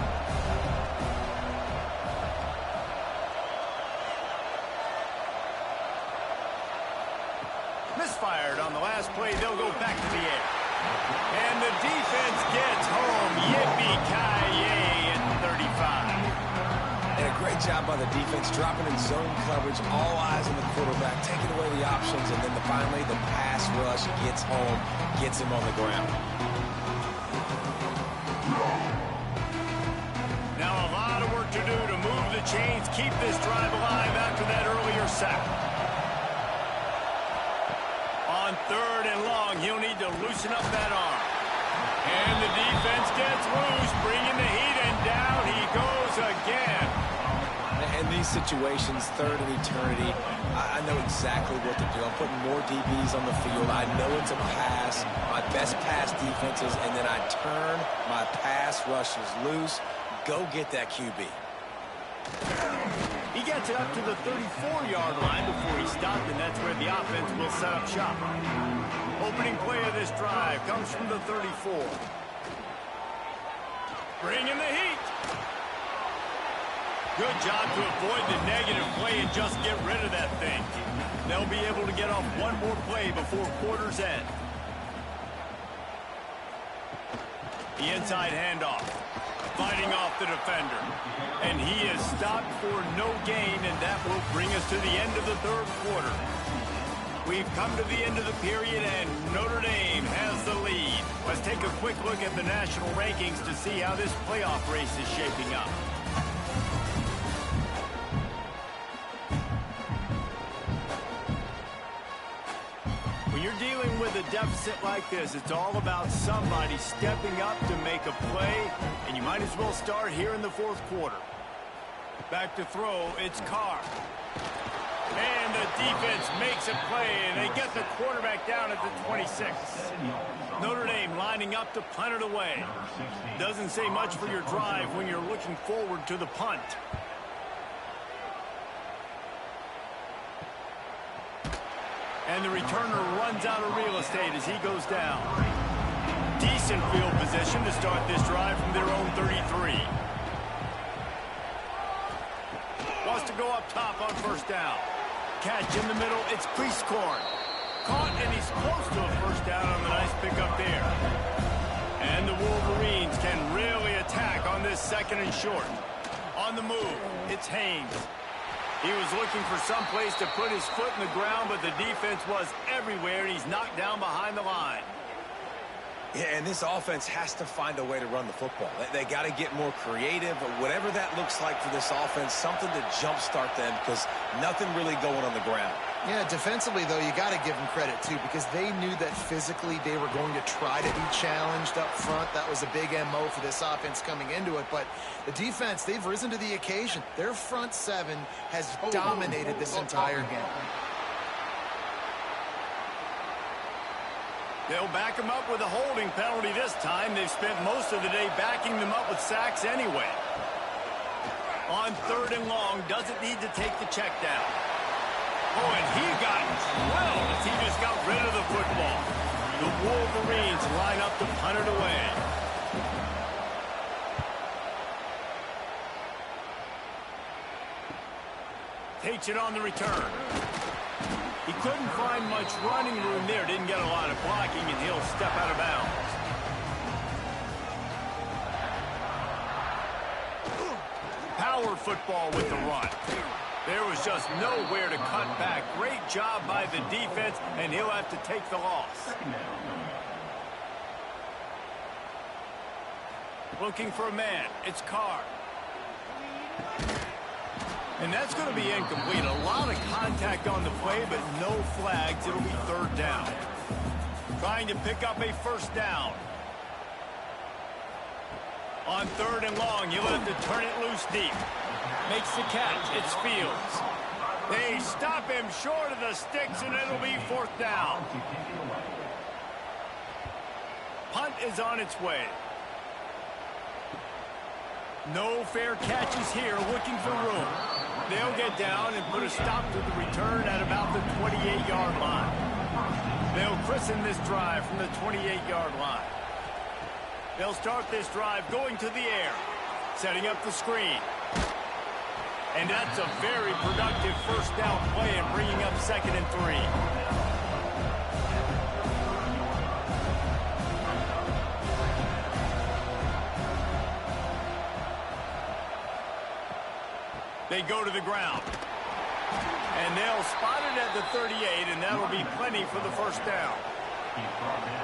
Misfired on the last play. They'll go back to the air. And the defense gets home. Yippee-ki-yay at 35. And a great job by the defense, dropping in zone coverage, all eyes on the quarterback, taking away the options, and then finally the pass rush gets home, gets him on the ground. Now a lot of work to do to move the chains, keep this drive alive after that earlier sack. On third and long, he'll need to loosen up that arm. And the defense gets loose, bringing the heat, and down he goes again. In these situations, third and eternity, I know exactly what to do. I'm putting more DBs on the field. I know it's a pass, my best pass defenses, and then I turn my pass rushers loose. Go get that QB. He gets it up to the 34-yard line before he stopped, and that's where the offense will set up shop. Opening play of this drive comes from the 34. Bringing the heat. Good job to avoid the negative play and just get rid of that thing. They'll be able to get off one more play before quarter's end. The inside handoff. Fighting off the defender. And he is stopped for no gain, and that will bring us to the end of the third quarter. We've come to the end of the period, and Notre Dame has the lead. Let's take a quick look at the national rankings to see how this playoff race is shaping up. When you're dealing with a deficit like this, it's all about somebody stepping up to make a play, and you might as well start here in the fourth quarter. Back to throw, it's Carr. And the defense makes a play, and they get the quarterback down at the 26. Notre Dame lining up to punt it away. Doesn't say much for your drive when you're looking forward to the punt. And the returner runs out of real estate as he goes down. Decent field position to start this drive from their own 33. Wants to go up top on first down. Catch in the middle, it's Priestcorn. Caught, and he's close to a first down on the nice pickup there. And the Wolverines can really attack on this second and short. On the move, it's Haynes. He was looking for some place to put his foot in the ground, but the defense was everywhere, and he's knocked down behind the line. Yeah, and this offense has to find a way to run the football. They got to get more creative, whatever that looks like for this offense, something to jumpstart them, because nothing really going on the ground. Yeah, defensively, though, you got to give them credit, too, because they knew that physically they were going to try to be challenged up front. That was a big MO for this offense coming into it. But the defense, they've risen to the occasion. Their front seven has dominated this entire game. They'll back them up with a holding penalty this time. They've spent most of the day backing them up with sacks anyway. On third and long, doesn't need to take the check down. Oh, and he got drilled as he just got rid of the football. The Wolverines line up to punt it away. Takes it on the return. He couldn't find much running room there. Didn't get a lot of blocking, and he'll step out of bounds. Power football with the run. There was just nowhere to cut back. Great job by the defense, and he'll have to take the loss. Looking for a man. It's Carr. And that's going to be incomplete. A lot of contact on the play, but no flags. It'll be third down. Trying to pick up a first down. On third and long, you'll have to turn it loose deep. Makes the catch. It's Fields. They stop him short of the sticks, and it'll be fourth down. Punt is on its way. No fair catches here, looking for room. They'll get down and put a stop to the return at about the 28-yard line. They'll christen this drive from the 28-yard line. They'll start this drive going to the air, setting up the screen. And that's a very productive first down play and bringing up 2nd and 3. They go to the ground. And they'll spot it at the 38, and that'll be plenty for the first down.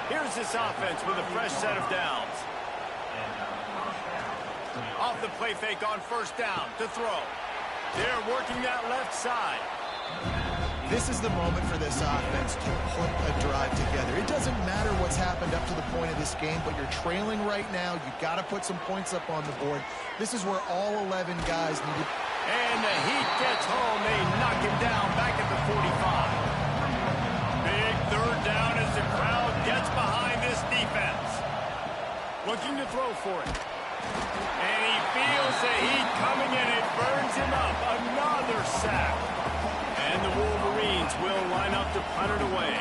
Here's this offense with a fresh set of downs. Off the play fake on first down to throw. They're working that left side. This is the moment for this offense to put a drive together. It doesn't matter what's happened up to the point of this game, but you're trailing right now. You've got to put some points up on the board. This is where all 11 guys need to... And the Heat gets home. They knock him down back at the 45. Big third down as the crowd gets behind this defense. Looking to throw for it. And he feels the heat coming in. It burns him up. Another sack. And the Wolverines will line up to punt it away.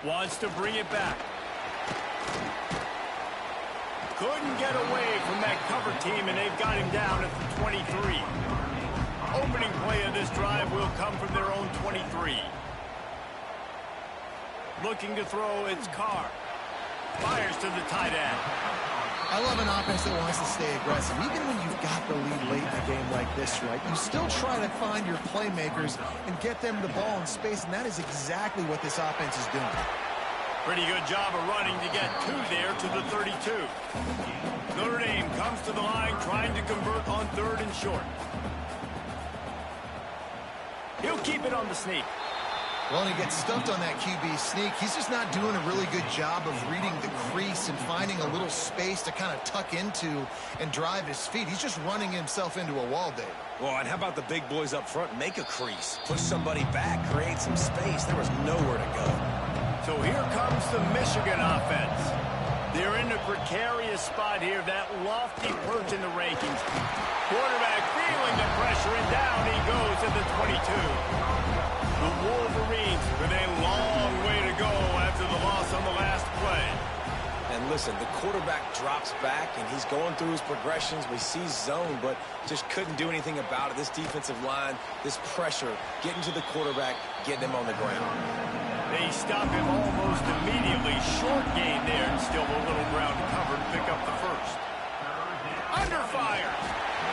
Wants to bring it back. Couldn't get away from that cover team, and they've got him down at the 23. Opening play of this drive will come from their own 23. Looking to throw, it's Carr. Fires to the tight end. I love an offense that wants to stay aggressive. Even when you've got the lead late in a game like this, right, you still try to find your playmakers and get them the ball in space, and that is exactly what this offense is doing. Pretty good job of running to get 2 there to the 32. Notre Dame comes to the line trying to convert on 3rd and short. He'll keep it on the sneak. Well, and he gets stuffed on that QB sneak. He's just not doing a really good job of reading the crease and finding a little space to kind of tuck into and drive his feet. He's just running himself into a wall, Dave. Well, and how about the big boys up front? Make a crease. Push somebody back. Create some space. There was nowhere to go. So here comes the Michigan offense. They're in a precarious spot here, that lofty perch in the rankings. Quarterback feeling the pressure, and down he goes at the 22. The Wolverines with a long way to go after the loss on the last play. And listen, the quarterback drops back, and he's going through his progressions. We see zone, but just couldn't do anything about it. This defensive line, this pressure, getting to the quarterback, getting him on the ground. They stop him almost immediately. Short gain there, and still a little ground to cover to pick up the first. Under fire.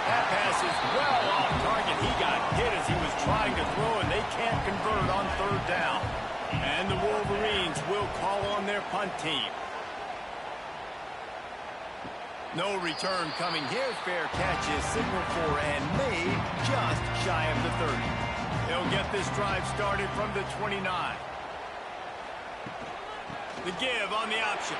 That pass is well off target. He got hit as he was trying to throw, and they can't convert on 3rd down. And the Wolverines will call on their punt team. No return coming here. Fair catch is signaled for and made just shy of the 30. They'll get this drive started from the 29. The give on the option.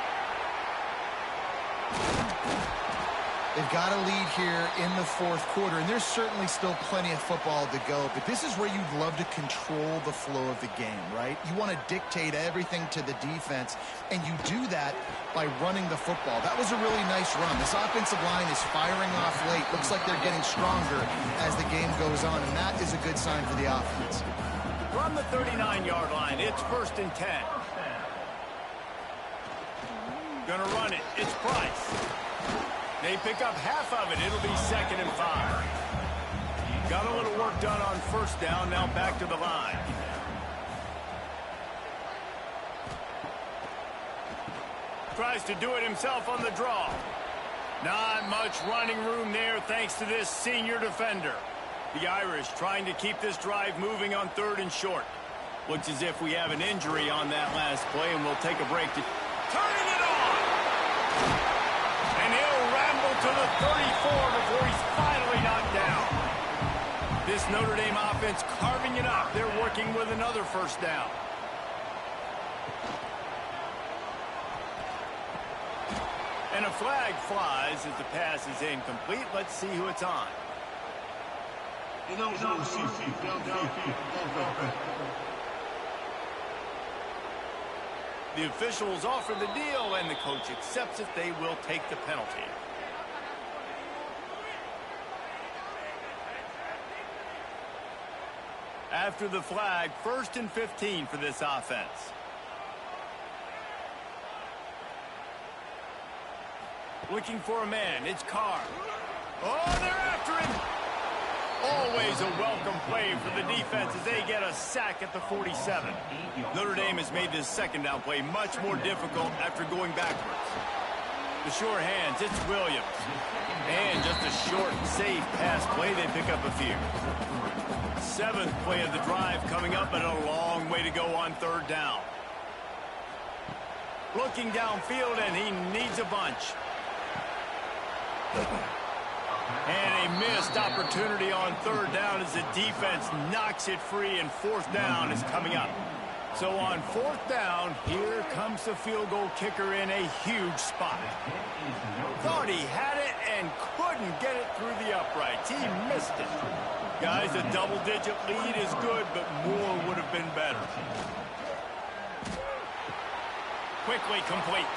They've got a lead here in the 4th quarter, and there's certainly still plenty of football to go, but this is where you'd love to control the flow of the game, right? You want to dictate everything to the defense, and you do that by running the football. That was a really nice run. This offensive line is firing off late. Looks like they're getting stronger as the game goes on, and that is a good sign for the offense. From the 39-yard line, it's 1st and 10. Gonna run it. It's Price. They pick up half of it. It'll be 2nd and 5. Got a little work done on 1st down. Now back to the line. Tries to do it himself on the draw. Not much running room there thanks to this senior defender. The Irish trying to keep this drive moving on 3rd and short. Looks as if we have an injury on that last play, and we'll take a break to... Turning it on! And he'll ramble to the 34 before he's finally knocked down. This Notre Dame offense carving it up. They're working with another 1st down. And a flag flies as the pass is incomplete. Let's see who it's on. Ineligible seat. Downfield. Offense. The officials offer the deal, and the coach accepts it. They will take the penalty. After the flag, 1st and 15 for this offense. Looking for a man. It's Carr. Oh, they're after him. Always a welcome play for the defense as they get a sack at the 47. Notre Dame has made this second down play much more difficult after going backwards. The sure hands, it's Williams. And just a short, safe pass play, they pick up a few. 7th play of the drive coming up, and a long way to go on 3rd down. Looking downfield, and he needs a bunch. And a missed opportunity on 3rd down as the defense knocks it free, and 4th down is coming up. So on 4th down, here comes the field goal kicker in a huge spot. Thought he had it and couldn't get it through the uprights. He missed it. Guys, a double-digit lead is good, but more would have been better. Quickly complete.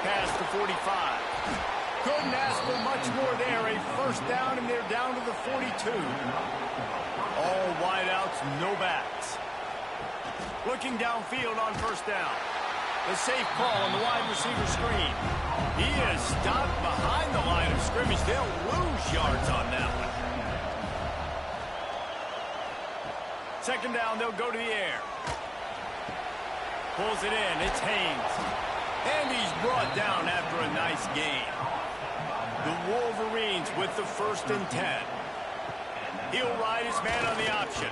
Past the 45. Couldn't ask for much more there. A 1st down, and they're down to the 42. All wideouts, no backs. Looking downfield on 1st down. The safe call on the wide receiver screen. He is stopped behind the line of scrimmage. They'll lose yards on that one. 2nd down, they'll go to the air. Pulls it in. It's Haynes. And he's brought down after a nice gain. The Wolverines with the 1st and 10. He'll ride his man on the option.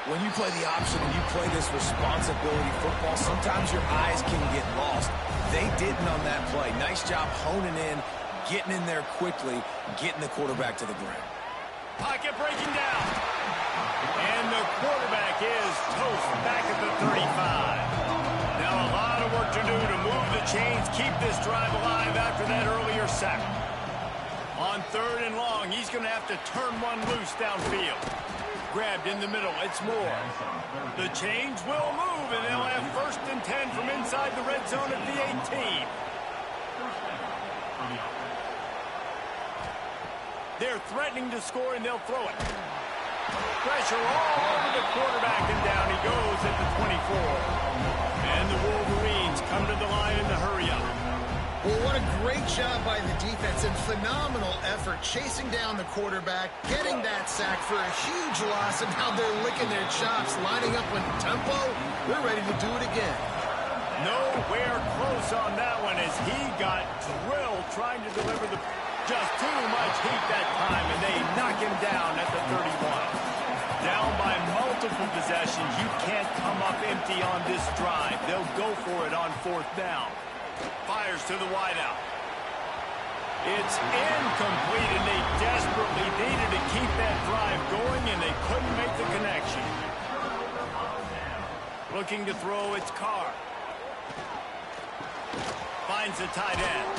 When you play the option and you play this responsibility football, sometimes your eyes can get lost. They didn't on that play. Nice job honing in, getting in there quickly, getting the quarterback to the ground. Pocket breaking down. And the quarterback is toast back at the 35. Now a lot of work to do to move the chains, keep this drive alive after that earlier sack. On 3rd and long, he's going to have to turn one loose downfield. Grabbed in the middle, it's Moore. The chains will move, and they'll have 1st and 10 from inside the red zone at the 18. They're threatening to score, and they'll throw it. Pressure all over the quarterback, and down he goes at the 24. And the Wolverines come to the line in the hurry up. Well, what a great job by the defense and phenomenal effort chasing down the quarterback, getting that sack for a huge loss, and now they're licking their chops, lining up with tempo. They're ready to do it again. Nowhere close on that one as he got drilled trying to deliver the just too much heat that time, and they knock him down at the 31. Down by multiple possessions. You can't come up empty on this drive. They'll go for it on 4th down. Fires to the wideout. It's incomplete, and they desperately needed to keep that drive going, and they couldn't make the connection. Looking to throw, it's Carr. Finds the tight end.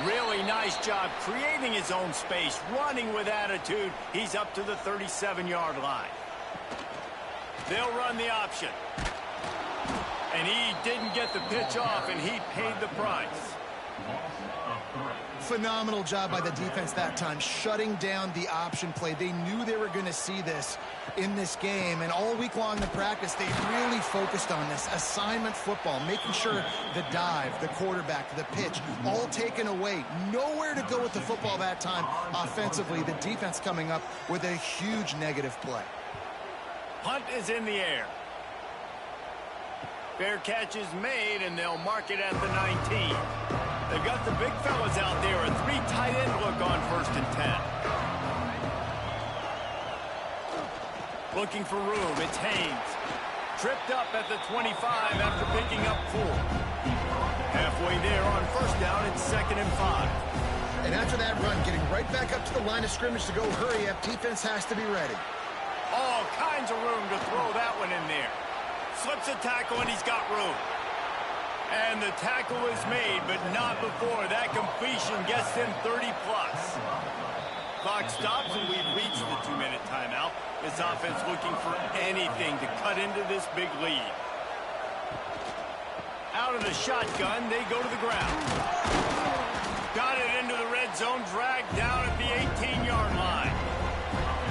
Really nice job creating his own space, running with attitude. He's up to the 37-yard line. They'll run the option. And he didn't get the pitch off, and he paid the price. Phenomenal job by the defense that time, shutting down the option play. They knew they were going to see this in this game, and all week long in practice, they really focused on this assignment football, making sure the dive, the quarterback, the pitch, all taken away. Nowhere to go with the football that time offensively. The defense coming up with a huge negative play. Punt is in the air. Fair catch is made, and they'll mark it at the 19. They've got the big fellas out there. A 3 tight end look on 1st and 10. Looking for room. It's Haynes. Tripped up at the 25 after picking up 4. Halfway there on 1st down. It's 2nd and 5. And after that run, getting right back up to the line of scrimmage to go hurry up, defense has to be ready. All kinds of room to throw that one in there. Slips a tackle, and he's got room. And the tackle is made, but not before that completion gets them 30+. Clock stops, and we've reached the 2-minute timeout. This offense looking for anything to cut into this big lead. Out of the shotgun, they go to the ground. Got it into the red zone, dragged down at the 18-yard line.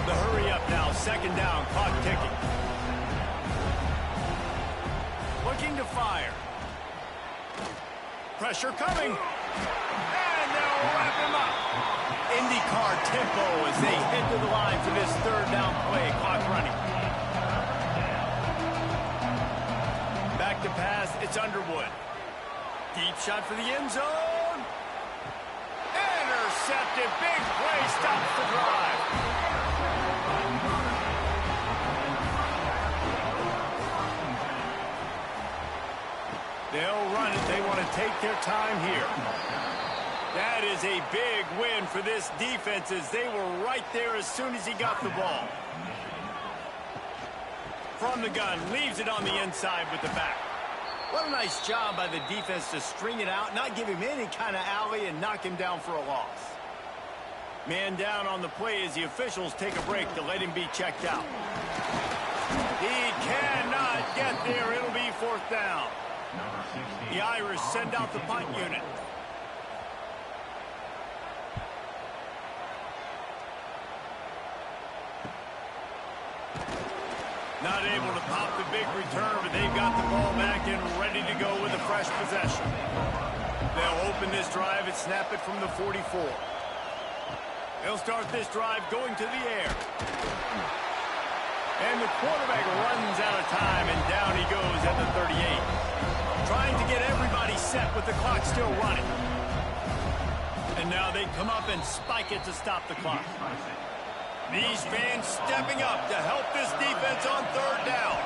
The hurry up now, second down, clock ticking. Looking to fire. Pressure coming. And they'll wrap him up. IndyCar tempo as they head to the line for this third down play. Clock running. Back to pass. It's Underwood. Deep shot for the end zone. Intercepted. Big play. Stops the drive. They'll run it. They want to take their time here. That is a big win for this defense as they were right there as soon as he got the ball. From the gun, leaves it on the inside with the back. What a nice job by the defense to string it out, not give him any kind of alley, and knock him down for a loss. Man down on the play as the officials take a break to let him be checked out. He cannot get there. It'll be fourth down. The Irish send out the punt unit. Not able to pop the big return, but they've got the ball back and ready to go with a fresh possession. They'll open this drive and snap it from the 44. They'll start this drive going to the air. And the quarterback runs out of time, and down he goes at the 38. Trying to get everybody set with the clock still running. And now they come up and spike it to stop the clock. These fans stepping up to help this defense on third down.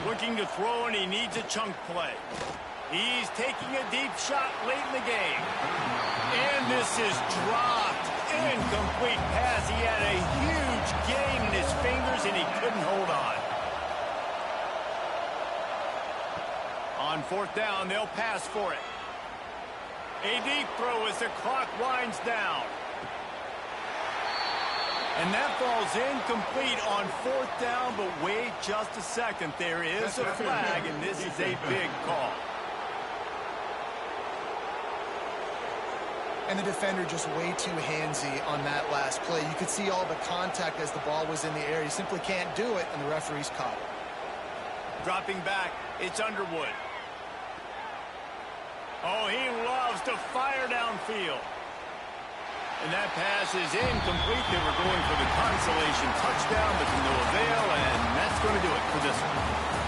Looking to throw, and he needs a chunk play. He's taking a deep shot late in the game. And this is dropped. Incomplete pass. He had a huge gain in his fingers, and he couldn't hold on. On fourth down, they'll pass for it. A deep throw as the clock winds down. And that falls incomplete on fourth down, but wait just a second. There is a flag, and this is a big call. And the defender just way too handsy on that last play. You could see all the contact as the ball was in the air. He simply can't do it, and the referee's caught it. Dropping back, it's Underwood. Oh, he loves to fire downfield. And that pass is incomplete. They were going for the consolation touchdown, but to no avail, and that's going to do it for this one.